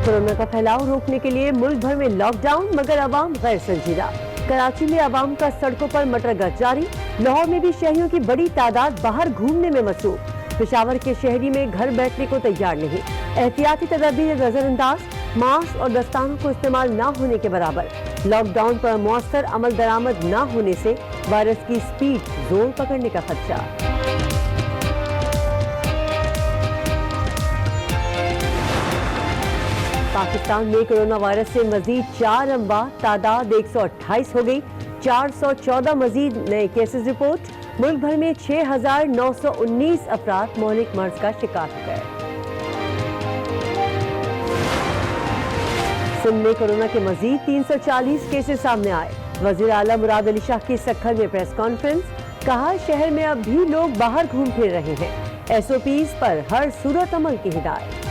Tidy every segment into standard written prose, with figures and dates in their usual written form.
Corona का फैलाव रोकने के लिए मुल्क भर में लॉकडाउन, मगर अवाम गैर संजीदा। कराची में अवाम का सड़कों पर मटरगश्त जारी। लाहौर में भी शहरियों की बड़ी तादाद बाहर घूमने में मसरूफ। पेशावर के शहरी में घर बैठने को तैयार नहीं। एहतियाती तदबीर नजरअंदाज, मास्क और दस्तानों को इस्तेमाल न होने के बराबर। लॉकडाउन पर मौसर अमल दरामद न होने से वायरस की स्पीड जोर पकड़ने का खदशा। पाकिस्तान में कोरोना वायरस से मजीद 4 अमवात, तादाद 128 हो गई। 414 मजीद नए केसेस रिपोर्ट। मुल्क भर में 6,919 अफराद मौलिक मर्ज का शिकार हो गए। सिंध में कोरोना के मजीद 340 केसेस सामने आए। वजीर आला मुराद अली शाह की सक्खर में प्रेस कॉन्फ्रेंस, कहा शहर में अब भी लोग बाहर घूम फिर रहे हैं। SOPs पर हर सूरत अमल की हिदायत।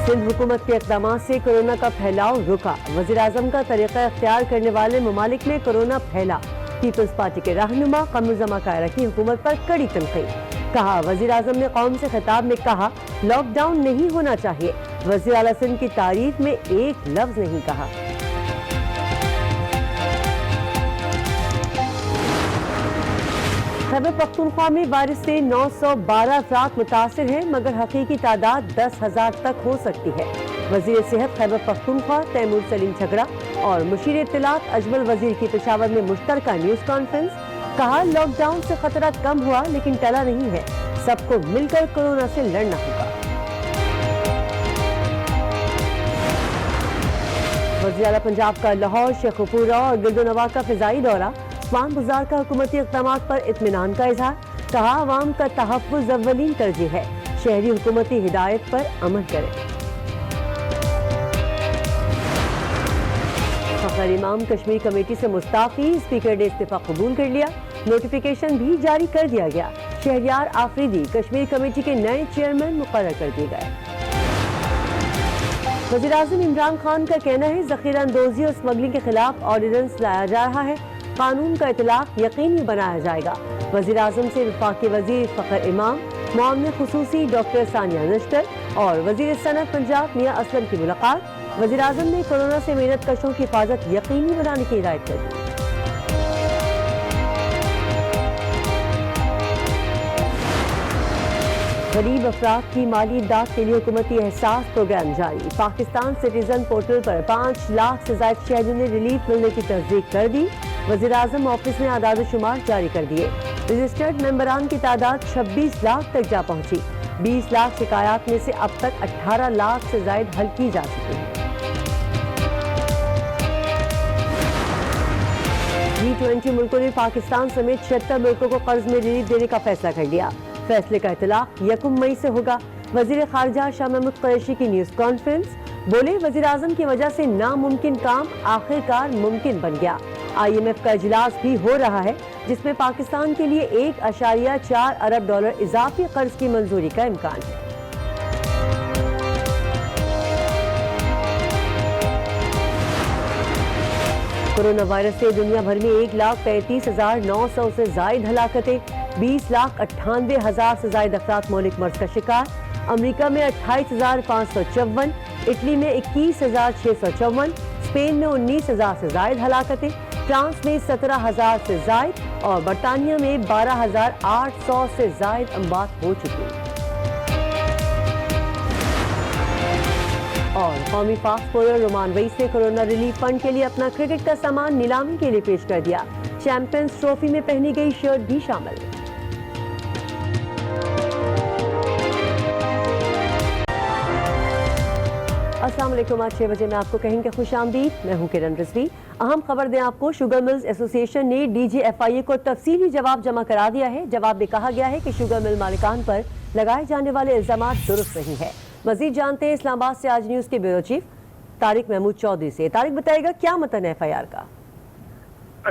सिंध हुकूमत के इक़दाम से कोरोना का फैलाव रुका। वज़ीर आज़म का तरीक़ा अख्तियार करने वाले ममालिक में कोरोना फैला। पीपल्स पार्टी के रहनुमा कमरुज़्ज़मा कायरा की हुकूमत पर कड़ी तनक़ीद। कहा वज़ीर आज़म ने कौम से खिताब में कहा लॉकडाउन नहीं होना चाहिए। वज़ीर आला सिंध की तारीफ में एक लफ्ज़ नहीं कहा। खैबर पख्तूनख्वा में वायरस से 912 अफराद मुतासिर हैं, मगर हकीकी तादाद 10,000 तक हो सकती है। वज़ीर सेहत खैबर पख्तूनख्वा तैमूर सलीम झगड़ा और मुशीर इत्तलात अजमल वज़ीर की पेशावर में मुश्तरका न्यूज़ कॉन्फ्रेंस, कहा लॉकडाउन से खतरा कम हुआ लेकिन टला नहीं है। सबको मिलकर कोरोना से लड़ना होगा। वज़ीर आला पंजाब का लाहौर, शेखुपुरा और गिरदोनवा का फिजाई दौरा। उस्मान बुज़ार का हुकूमती इक़दामात पर इत्मीनान का इजहार। कहा अवाम का तहफ़्फ़ुज़ अव्वलीन तरजीह है। शहरी हुकूमती हिदायत पर अमल करें। फ़खर इमाम कश्मीर कमेटी से मुस्ताफ़ी। स्पीकर ने इस्तीफ़ा कबूल कर लिया। नोटिफिकेशन भी जारी कर दिया गया। शहरयार आफरीदी कश्मीर कमेटी के नए चेयरमैन मुक़र्रर कर दिए गए। वज़ीर आज़म इमरान खान का कहना है ज़ख़ीरा अंदोज़ी और स्मगलिंग के खिलाफ ऑर्डिनेंस लाया जा रहा है। कानून का इतलाक़ यकीनी बनाया जाएगा। वज़ीर आज़म से वफ़ाक़ी वज़ीर फ़खर इमाम, मुआविन ख़ुसूसी डॉक्टर सानिया नश्तर और वज़ीर सनअत पंजाब मियां असलम की मुलाकात। वज़ीर आज़म ने कोरोना से मेहनत कशों की हिफाजत यकीनी बनाने की हिदायत कर दी। गरीब अफराद की माली इमदाद के लिए हुकूमती एहसास प्रोग्राम जारी। पाकिस्तान सिटीजन पोर्टल पर 5 लाख से ज़ायद शहरियों ने रिलीफ मिलने की तस्दीक कर दी। वज़ीर आज़म ऑफिस ने आदाद शुमार जारी कर दिए। रजिस्टर्ड मेंबरान की तादाद 26 लाख तक जा पहुंची। 20 लाख शिकायत में से अब तक 18 लाख से ज़ायद हल की जा चुकी है। G20 मुल्कों ने पाकिस्तान समेत 76 मुल्कों को कर्ज में रिलीफ देने का फैसला कर लिया। फैसले का इतलाक़ 1 मई से होगा। वज़ीर ख़ारिजा शाह महमूद कुरैशी की न्यूज़ कॉन्फ्रेंस, बोले वज़ीर आज़म की वजह से नामुमकिन काम आखिरकार मुमकिन बन गया। IMF का इजलास भी हो रहा है जिसमें पाकिस्तान के लिए $1.4 अरब इजाफी कर्ज की मंजूरी का इम्कान है। कोरोना वायरस से दुनिया भर में 1,33,900 से जायद हलाकतें। 20,98,000 से जायद अफराद मौलिक मर्ज का शिकार। अमरीका में 28,554, इटली में 21,654, स्पेन में 19,000 से जायद हलाकतें, फ्रांस में 17,000 से जायद और बरतानिया में 12,800 से जायद अमवात हो चुकी हैं। और कौमी फास्ट बॉलर रोमान रईस ने कोरोना रिलीफ फंड के लिए अपना क्रिकेट का सामान नीलामी के लिए पेश कर दिया। चैंपियंस ट्रॉफी में पहनी गई शर्ट भी शामिल। अस्सलाम वालेकुम। आज 6 बजे में आपको कहेंगे खुशामदीद। मैं हूं किरण रिजवी। अहम खबर दें आपको, शुगर मिल्स एसोसिएशन ने DGFIA को तफसीली जवाब जमा करा दिया है। जवाब में कहा गया है कि शुगर मिल मालिकान पर लगाए जाने वाले इल्जाम दुरुस्त नहीं है। मजीद जानते हैं इस्लामाबाद से आज न्यूज़ के ब्यूरो चीफ तारिक महमूद चौधरी से। तारिक बताएगा क्या मतन है FIR का?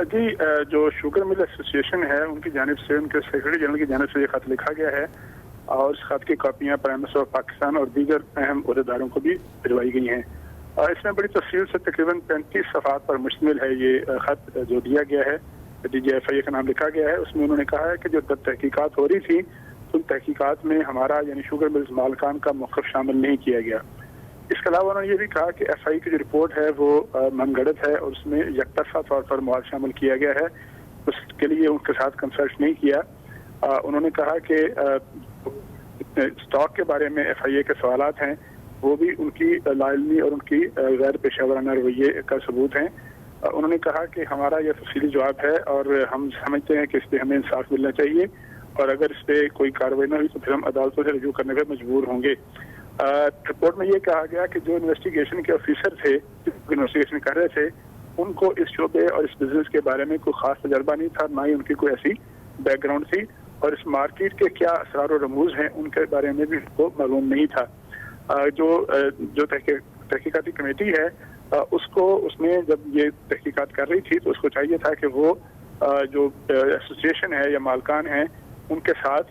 जी, जो शुगर मिल एसोसिएशन है उनकी जानिब से, उनके सेक्रेटरी जनरल की जानिब से ये खत लिखा गया है और इस खत की कॉपियाँ प्राइम मिनिस्टर ऑफ पाकिस्तान और दीगर अहम अहदेदारों को भी भिजवाई गई हैं। इसमें बड़ी तफसील से तकरीबन 35 सफ़हात पर मुश्तमिल है ये खत जो दिया गया है। DGFIA का नाम लिखा गया है। उसमें उन्होंने कहा है कि जो तहकीकात हो रही थी उन तहकीकात में हमारा यानी शुगर मिल्स मालकान का मौक़िफ़ शामिल नहीं किया गया। इसके अलावा उन्होंने ये भी कहा कि FI की जो रिपोर्ट है वो मनगढ़ंत है और उसमें यकतरफा तौर पर मवाद शामिल किया गया है, उसके लिए उनके साथ कंसल्ट नहीं किया। उन्होंने कहा कि स्टॉक के बारे में FIA के सवालात हैं वो भी उनकी लाइलमी और उनकी गैर पेशावराना रवैये का सबूत हैं। उन्होंने कहा कि हमारा यह तफसीली जवाब है और हम समझते हैं कि इस पर हमें इंसाफ मिलना चाहिए और अगर इस पर कोई कार्रवाई न हुई तो फिर हम अदालतों से रजू करने पर मजबूर होंगे। रिपोर्ट में ये कहा गया कि जो इन्वेस्टिगेशन के ऑफिसर थे, जो इन्वेस्टिगेशन कर रहे थे, उनको इस शोबे और इस बिजनेस के बारे में कोई खास तजर्बा नहीं था, ना ही उनकी कोई ऐसी बैकग्राउंड थी और इस मार्केट के क्या असरार और रमूज हैं उनके बारे में भी उनको मालूम नहीं था। जो तहकीकाती कमेटी है उसने जब ये तहकीकात कर रही थी तो उसको चाहिए था कि वो जो एसोसिएशन है या मालकान हैं उनके साथ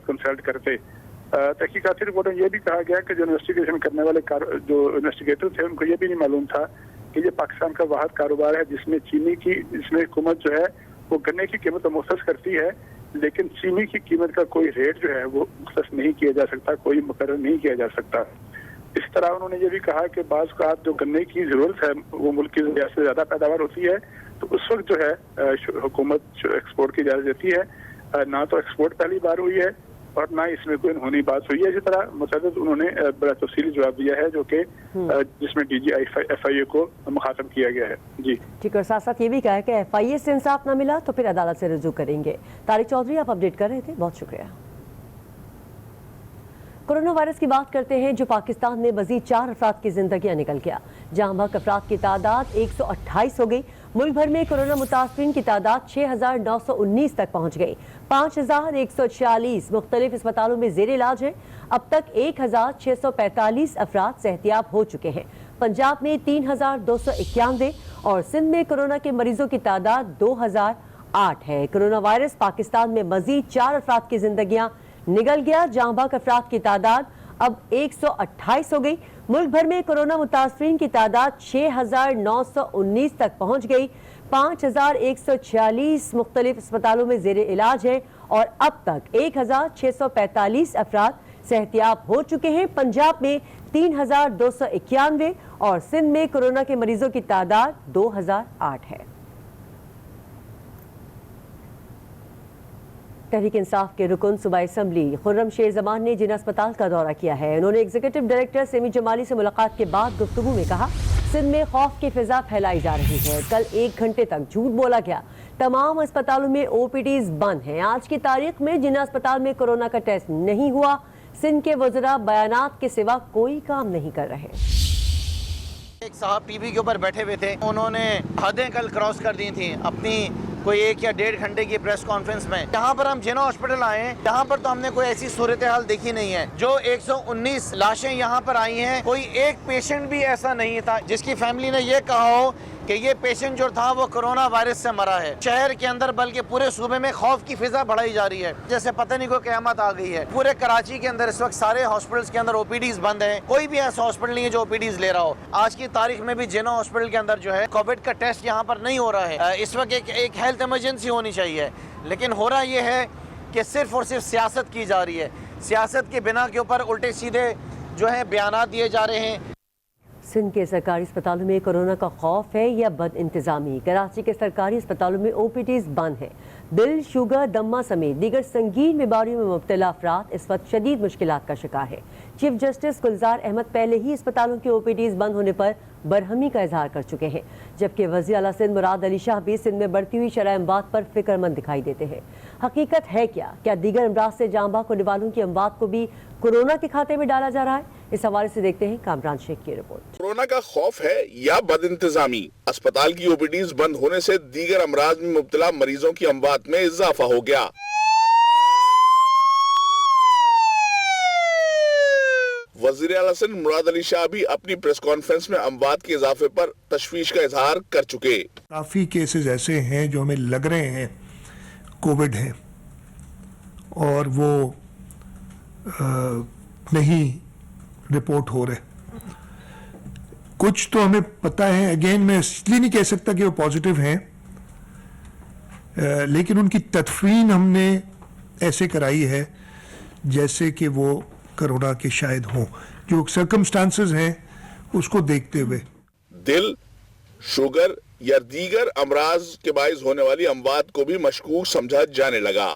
कंसल्ट करते। तहकीकाती रिपोर्ट में यह भी कहा गया कि जो इन्वेस्टिगेशन करने वाले जो इन्वेस्टिगेटर थे उनको ये भी नहीं मालूम था कि ये पाकिस्तान का वाहिद कारोबार है जिसमें हुकूमत जो है वो गन्ने की कीमत तो मुख्तस करती है, लेकिन चीनी की कीमत का कोई रेट जो है वो मुख्तस नहीं किया जा सकता, कोई मुकर्रर नहीं किया जा सकता। इस तरह उन्होंने ये भी कहा कि बाज़ का जो गन्ने की ज़रूरत है वो मुल्क की से ज़्यादा पैदावार होती है तो उस वक्त जो है हुकूमत एक्सपोर्ट की इजाज़त देती है। ना तो एक्सपोर्ट पहली बार हुई है और ना इसमें कोई अनहोनी बात हुई है। इसी तरह मुतअद्दिद उन्होंने बड़ा तफसीली जवाब दिया है जो कि जिसमें DG FIA को मुखातब किया गया है। जी ठीक, और साथ साथ ये भी कहा है कि FIA से इंसाफ ना मिला तो फिर अदालत से रुजू करेंगे। तारिक चौधरी आप अपडेट कर रहे थे, बहुत शुक्रिया। कोरोना वायरस की बात करते हैं जो पाकिस्तान में मजीद 4 अफराद की जिंदगियां निकल गया। जहां बहक अफराद की तादाद 128 हो गई। मुल्क भर में कोरोना मुतासरीन की तादाद 6,919 तक पहुंच गई। 5,146 मुख्तलिफ अस्पतालों में जेर इलाज है। अब तक 1,645 अफराद सेहतियाब हो चुके हैं। पंजाब में 3,291 और सिंध में कोरोना के मरीजों की तादाद 2,008 है। कोरोना वायरस पाकिस्तान में मजीद 4 अफराद की जिंदगियां निकल गया। जहां बहक अफराद की तादाद अब 128 हो गई। मुल्क भर में कोरोना मुतासरीन की तादाद 6,919 तक पहुंच गई। 5,146 मुख्तलिफ अस्पतालों में जेर इलाज है और अब तक 1,645 अफराद सेहतियाब हो चुके हैं। पंजाब में 3,291 और सिंध में कोरोना के मरीजों की तादाद 2,008 है। तहरीक इंसाफ के रुकन सूबाई असम्बली खुर्रम शेर जमान ने जिना अस्पताल का दौरा किया है। उन्होंने एग्जीक्यूटिव डायरेक्टर सेमी जमाली से मुलाकात के बाद गुफ्तगू में कहा, सिंध में खौफ की फिजा फैलाई जा रही है। कल 1 घंटे तक झूठ बोला गया। तमाम अस्पतालों में OPDs बंद हैं। आज की तारीख में जिना अस्पताल में कोरोना का टेस्ट नहीं हुआ। सिंध के वज़रा बयानात के सिवा कोई काम नहीं कर रहे। एक साहब टीवी के ऊपर बैठे हुए थे, उन्होंने हदें कल क्रॉस कर दी थी अपनी कोई 1 या 1.5 घंटे की प्रेस कॉन्फ्रेंस में। यहाँ पर हम जिना हॉस्पिटल आए हैं, यहाँ पर तो हमने कोई ऐसी सूरत हाल देखी नहीं है। जो 119 लाशें यहाँ पर आई हैं, कोई एक पेशेंट भी ऐसा नहीं था जिसकी फैमिली ने ये कहा हो कि ये पेशेंट जो था वो कोरोना वायरस से मरा है। शहर के अंदर बल्कि पूरे सूबे में खौफ की फिजा बढ़ाई जा रही है, जैसे पता नहीं कोई क़यामत आ गई है। पूरे कराची के अंदर इस वक्त सारे हॉस्पिटल्स के अंदर OPDs बंद हैं। कोई भी ऐसा हॉस्पिटल नहीं है जो OPDs ले रहा हो। आज की तारीख में भी जिना हॉस्पिटल के अंदर जो है कोविड का टेस्ट यहाँ पर नहीं हो रहा है। इस वक्त एक हेल्थ इमरजेंसी होनी चाहिए, लेकिन हो रहा ये है कि सिर्फ और सिर्फ सियासत की जा रही है। सियासत के बिना के ऊपर उल्टे सीधे जो है बयानात दिए जा रहे हैं। सिंध के सरकारी अस्पतालों में कोरोना का खौफ है या बद इंतजामी। कराची के सरकारी अस्पतालों में OPDs बंद हैं। दिल, शुगर, दमा समेत दीगर संगीन बीमारियों में मुब्तला अफराद इस वक्त शदीद मुश्किलात का शिकार है। चीफ जस्टिस गुलजार अहमद पहले ही अस्पतालों के OPDs बंद होने पर बरहमी का इजहार कर चुके हैं, जबकि वज़ीर आला सिंध मुराद अली शाह भी सिंध में बढ़ती हुई शरह अमवात पर फिक्रमंद दिखाई देते हैं। हकीकत है क्या दीगर अमराज से जांबाक होने वालों की अमवात को भी कोरोना के खाते में डाला जा रहा है? इस हवाले से देखते हैं कामरान शेख की रिपोर्ट। कोरोना का खौफ है या बद इंतजामी? अस्पताल की OPDs बंद होने से दीगर अमराज में मुब्तला मरीजों की अमवात में इजाफा हो गया। वज़ीर आला सिंध मुराद अली शाह भी अपनी प्रेस कॉन्फ्रेंस में अमवात के इजाफे पर तशवीश का इजहार कर चुके। काफ़ी केसेस ऐसे हैं जो हमें लग रहे हैं कोविड है और वो नहीं रिपोर्ट हो रहे। कुछ तो हमें पता है, अगेन मैं इसलिए नहीं कह सकता कि वो पॉजिटिव हैं, लेकिन उनकी तदफीन हमने ऐसे कराई है जैसे कि वो कोरोना के शायद हों, जो सर्कमस्टांसेस हैं उसको देखते हुए। दिल, शुगर या दीगर अमराज के बाइस होने वाली अमवात को भी मशकूक समझा जाने लगा।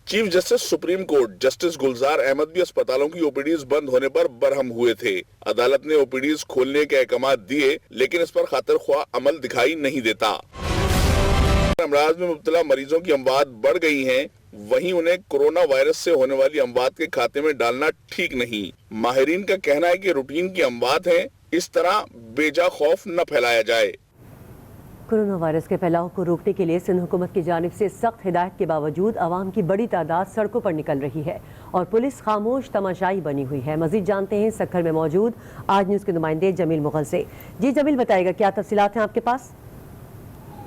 Chief justice supreme court justice Gulzar Ahmed भी अस्पतालों की ओपीडीज बंद होने पर बरहम हुए थे। अदालत ने ओपीडीज खोलने के अहकाम दिए, लेकिन इस पर खातिर ख्वाह अमल दिखाई नहीं देता। अमराज में मुब्तला मरीजों की अमवात बढ़ गई हैं, वहीं उन्हें कोरोना वायरस से होने वाली अमवात के खाते में डालना ठीक नहीं। माहिरीन का कहना है कि रूटीन की अमवात है, इस तरह बेजा खौफ न फैलाया जाए। कोरोना वायरस के फैलाव को रोकने के लिए सिंध हुकूमत की जानिब से सख्त हिदायत के बावजूद आवाम की बड़ी तादाद सड़कों पर निकल रही है और पुलिस खामोश तमाशाई बनी हुई है। मजीद जानते हैं सक्खर में मौजूद आज न्यूज़ के नुमाइंदे जमील मुगल से। जी जमील, बताइएगा क्या तफसीलात हैं आपके पास?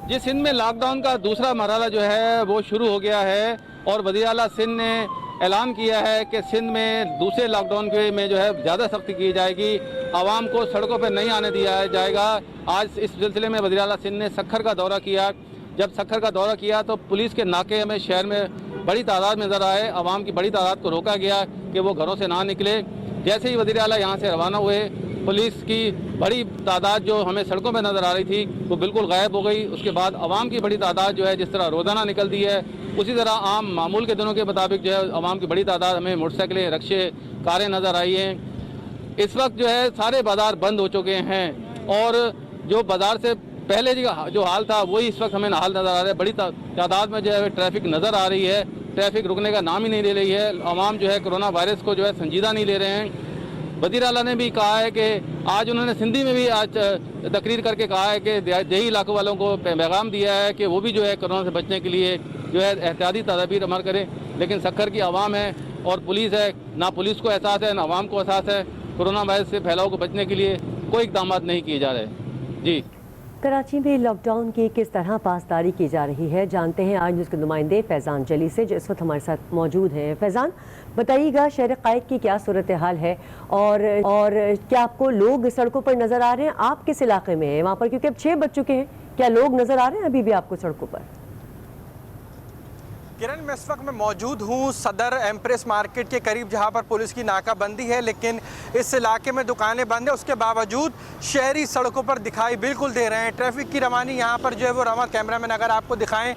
जी, सिंध में लॉकडाउन का दूसरा मरहला जो है वो शुरू हो गया है और वज़ीर आला सिंध ने ऐलान किया है कि सिंध में दूसरे लॉकडाउन के में जो है ज़्यादा सख्ती की जाएगी, आवाम को सड़कों पर नहीं आने दिया जाएगा। आज इस सिलसिले में वज़ीर आला सिंध ने सक्खर का दौरा किया। जब सक्खर का दौरा किया तो पुलिस के नाके हमें शहर में बड़ी तादाद में नज़र आए। आवाम की बड़ी तादाद को रोका गया कि वो घरों से ना निकले। जैसे ही वज़ीर आला यहाँ से रवाना हुए, पुलिस की बड़ी तादाद जो हमें सड़कों पर नज़र आ रही थी वो बिल्कुल गायब हो गई। उसके बाद आवाम की बड़ी तादाद जो है जिस तरह रोज़ाना निकलती है, उसी तरह आम मामूल के दिनों के मुताबिक जो है आवाम की बड़ी तादाद हमें मोटरसाइकिलें, रक्शे, कारें नज़र आई हैं। इस वक्त जो है सारे बाज़ार बंद हो चुके हैं और जो बाज़ार से पहले जो हाल था वही इस वक्त हमें हाल नज़र आ रहा है। बड़ी तादाद में जो है ट्रैफिक नज़र आ रही है, ट्रैफिक रुकने का नाम ही नहीं ले रही है। आवाम जो है कोरोना वायरस को जो है संजीदा नहीं ले रहे हैं। वज़ीर आला ने भी कहा है कि आज उन्होंने सिंधी में भी आज तकरीर करके कहा है कि देही इलाकों वालों को पैगाम दिया है कि वो भी जो है कोरोना से बचने के लिए जो है एहतियाती तदाबीर अमल करें। लेकिन सक्खर की आवाम है और पुलिस है, ना पुलिस को एहसास है ना आवाम को एहसास है। कोरोना वायरस से फैलाव को बचने के लिए कोई इक़दाम नहीं किए जा रहे। जी, कराची में लॉकडाउन की किस तरह पासदारी की जा रही है, जानते हैं आज न्यूज़ के नुमाइंदे फैज़ान जली से, जो इस वक्त हमारे साथ मौजूद हैं। फैज़ान, बताइएगा शहर क़ायद की क्या सूरत हाल है और क्या आपको लोग सड़कों पर नज़र आ रहे हैं? आप किस इलाके में हैं वहाँ पर, क्योंकि अब 6 बज चुके हैं, क्या लोग नज़र आ रहे हैं अभी भी आपको सड़कों पर? किरण, मैं इस वक्त मैं मौजूद हूँ सदर एम्प्रेस मार्केट के करीब, जहाँ पर पुलिस की नाकाबंदी है, लेकिन इस इलाके में दुकानें बंद है। उसके बावजूद शहरी सड़कों पर दिखाई बिल्कुल दे रहे हैं। ट्रैफिक की रवानी यहाँ पर जो है वो रवा। कैमरामैन अगर आपको दिखाएं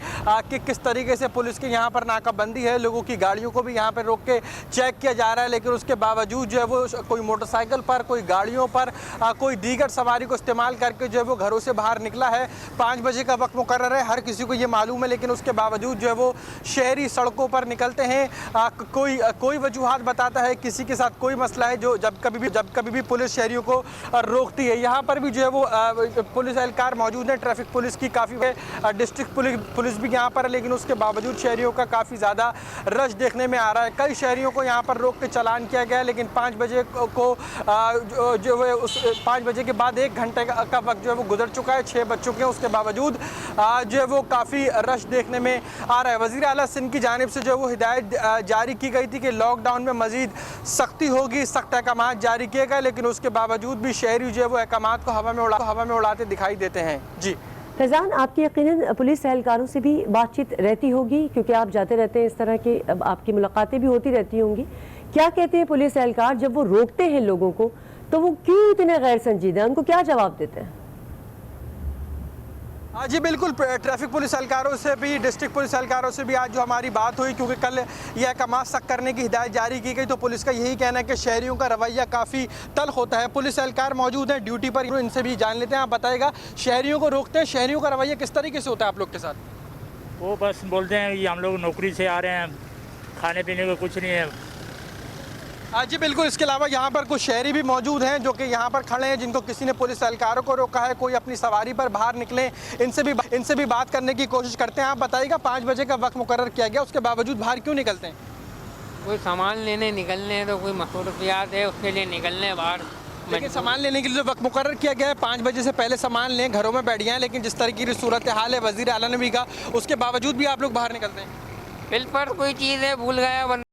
कि किस तरीके से पुलिस की यहाँ पर नाकाबंदी है, लोगों की गाड़ियों को भी यहाँ पर रोक के चेक किया जा रहा है, लेकिन उसके बावजूद जो है वो कोई मोटरसाइकिल पर, कोई गाड़ियों पर, कोई दीगर सवारी को इस्तेमाल करके जो है वो घरों से बाहर निकला है। 5 बजे का वक्त मुकर्रर है, हर किसी को ये मालूम है, लेकिन उसके बावजूद जो है वो शहरी सड़कों पर निकलते हैं। कोई वजूहात बताता है, किसी के साथ कोई मसला है, जो जब कभी भी पुलिस शहरियों को रोकती है। यहाँ पर भी जो है वो पुलिस एहलकार मौजूद है। ट्रैफिक पुलिस की काफ़ी डिस्ट्रिक्ट पुलिस भी यहाँ पर है, लेकिन उसके बावजूद शहरियों का काफ़ी ज़्यादा रश देखने में आ रहा है। कई शहरियों को यहाँ पर रोक के चालान किया गया है, लेकिन 5 बजे को जो है उस 5 बजे के बाद 1 घंटे का वक्त जो है वो गुजर चुका है, 6 बज चुके हैं। उसके बावजूद जो है वो काफ़ी रश देखने में आ रहा है। वज़ीर आला सिंध की जानिब से जो वो हिदायत जारी की गई थी कि लॉकडाउन में मजीद सख्ती होगी, सख्त अहकाम जारी किए गए, लेकिन उसके बावजूद भी शहरी जो है वो अहकाम को हवा में उड़ाते दिखाई देते हैं। जी फैज़ान, आपकी यकीनन पुलिस एहलकारों से भी बातचीत रहती होगी, क्योंकि आप जाते रहते हैं, इस तरह की आपकी मुलाकातें भी होती रहती होंगी। क्या कहते हैं पुलिस एहलकार जब वो रोकते हैं लोगों को, तो वो क्यों इतने गैर संजीदा, उनको क्या जवाब देते हैं? जी बिल्कुल, ट्रैफिक पुलिस एहलकारों से भी, डिस्ट्रिक्ट पुलिस एहलकारों से भी आज जो हमारी बात हुई, क्योंकि कल यह अहकाम सख्त करने की हिदायत जारी की गई, तो पुलिस का यही कहना है कि शहरियों का रवैया काफ़ी तल्ख होता है। पुलिस एहलकार मौजूद हैं ड्यूटी पर, इनसे भी जान लेते हैं। आप बताइएगा, शहरियों को रोकते हैं, शहरियों का रवैया किस तरीके से होता है आप लोग के साथ? वो बस बोलते हैं कि हम लोग नौकरी से आ रहे हैं, खाने पीने को कुछ नहीं है। जी बिल्कुल, इसके अलावा यहाँ पर कुछ शहरी भी मौजूद हैं जो कि यहाँ पर खड़े हैं, जिनको किसी ने पुलिस एहलकारों को रोका है, कोई अपनी सवारी पर बाहर निकले। इनसे भी बात करने की कोशिश करते हैं। आप बताइएगा, 5 बजे का वक्त मुकर्रर किया गया, उसके बावजूद बाहर क्यों निकलते हैं? कोई सामान लेने निकलने हैं, तो कोई मसरूफियात है उसके लिए निकलने बाहर। लेकिन सामान लेने के लिए वक्त मुकर्रर किया गया है, 5 बजे से पहले सामान लें, घरों में बैठ गए हैं, लेकिन जिस तरीके की सूरत हाल है, वज़ीर आला ने भी कहा, उसके बावजूद भी आप लोग बाहर निकलते हैं। बिल पर कोई चीज़ है भूल गया